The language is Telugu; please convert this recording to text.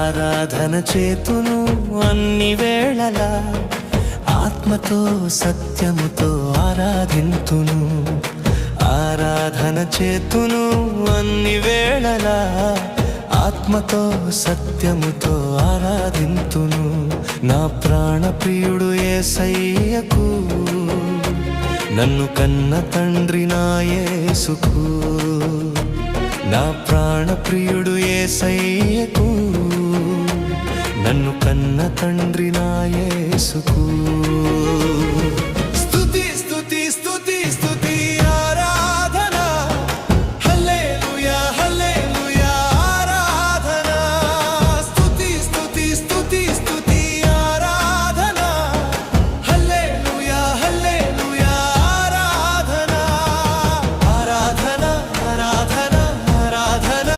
ఆరాధన చేతును అన్ని వేళలా, ఆత్మతో సత్యముతో ఆరాధింతును. ఆరాధన చేతును అన్ని వేళలా, ఆత్మతో సత్యముతో ఆరాధింతును. నా ప్రాణ ప్రియుడు యేసయ్యకు, నన్ను కన్న తండ్రి నా యేసుకు. నా ప్రాణ ప్రియుడు యేసయ్యకు, నన్ను కన్న తండ్రి నా యేసుకు.